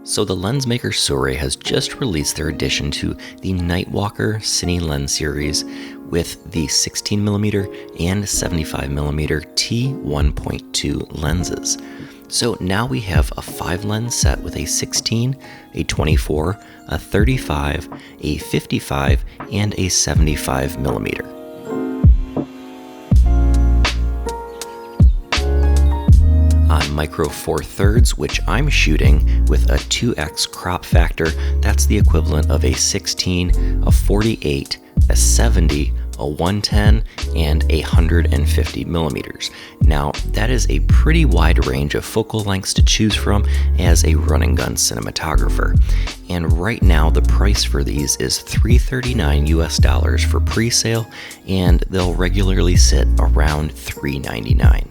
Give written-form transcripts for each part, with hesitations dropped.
So the lens maker SIRUI has just released their addition to the Night Walker Cine Lens series with the 16mm and 75mm T1.2 lenses. So now we have a 5-lens set with a 16, a 24, a 35, a 55, and a 75mm. On Micro Four Thirds, which I'm shooting with a 2x crop factor, that's the equivalent of a 16, a 48, a 70, a 110, and a 150 millimeters. Now, that is a pretty wide range of focal lengths to choose from as a run-and-gun cinematographer. And right now, the price for these is $339 US for pre-sale, and they'll regularly sit around $399.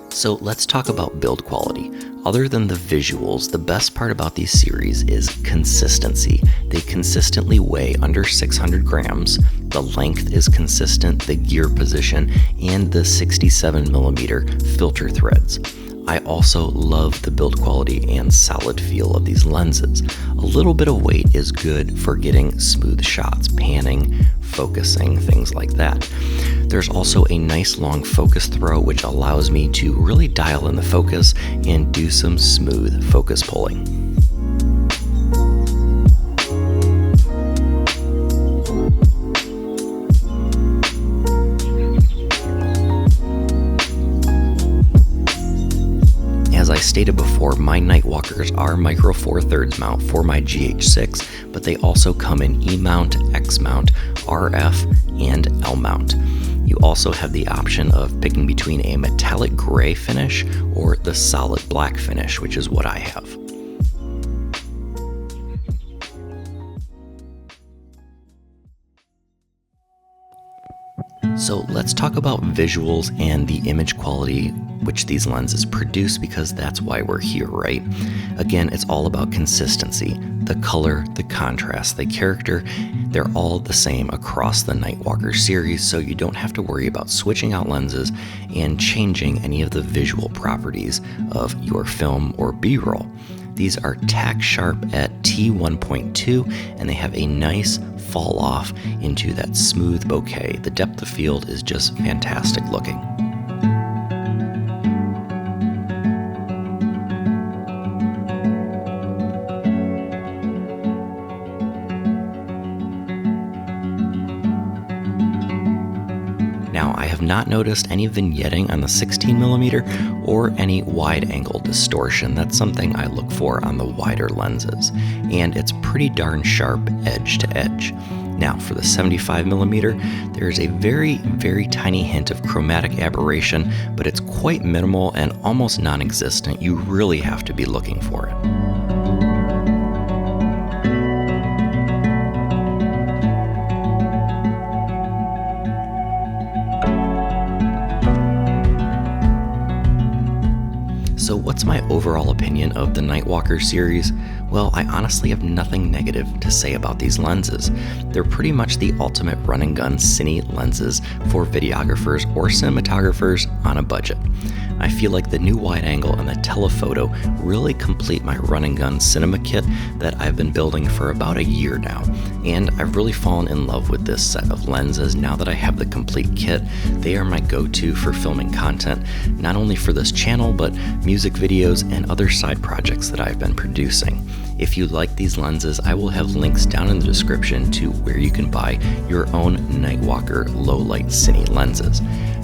So let's talk about build quality. Other than the visuals, the best part about these series is consistency. They consistently weigh under 600 grams, the length is consistent, the gear position, and the 67mm filter threads. I also love the build quality and solid feel of these lenses. A little bit of weight is good for getting smooth shots, panning, focusing, things like that. There's also a nice long focus throw which allows me to really dial in the focus and do some smooth focus pulling. As I stated before, my Night Walkers are Micro Four Thirds mount for my GH6, but they also come in E mount, X mount, RF, and L mount. You also have the option of picking between a metallic gray finish or the solid black finish, which is what I have. So let's talk about visuals and the image quality which these lenses produce, because that's why we're here, right? Again, it's all about consistency. The color, the contrast, the character, they're all the same across the Night Walker series, so you don't have to worry about switching out lenses and changing any of the visual properties of your film or B-roll. These are tack sharp at T1.2, and they have a nice fall off into that smooth bokeh. The depth of field is just fantastic looking. Now, I have not noticed any vignetting on the 16mm or any wide-angle distortion. That's something I look for on the wider lenses, and it's pretty darn sharp edge to edge. Now, for the 75mm, there's a very, very tiny hint of chromatic aberration, but it's quite minimal and almost non-existent. You really have to be looking for it. So what's my overall opinion of the Night Walker series? Well, I honestly have nothing negative to say about these lenses. They're pretty much the ultimate run-and-gun cine lenses for videographers or cinematographers on a budget. I feel like the new wide angle and the telephoto really complete my run-and-gun cinema kit that I've been building for about a year now, and I've really fallen in love with this set of lenses now that I have the complete kit. They are my go-to for filming content, not only for this channel, but music videos and other side projects that I've been producing. If you like these lenses, I will have links down in the description to where you can buy your own Night Walker low-light cine lenses.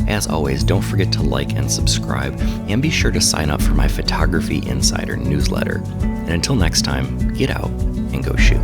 As always, don't forget to like and subscribe, and be sure to sign up for my Photography Insider newsletter. And until next time, get out and go shoot.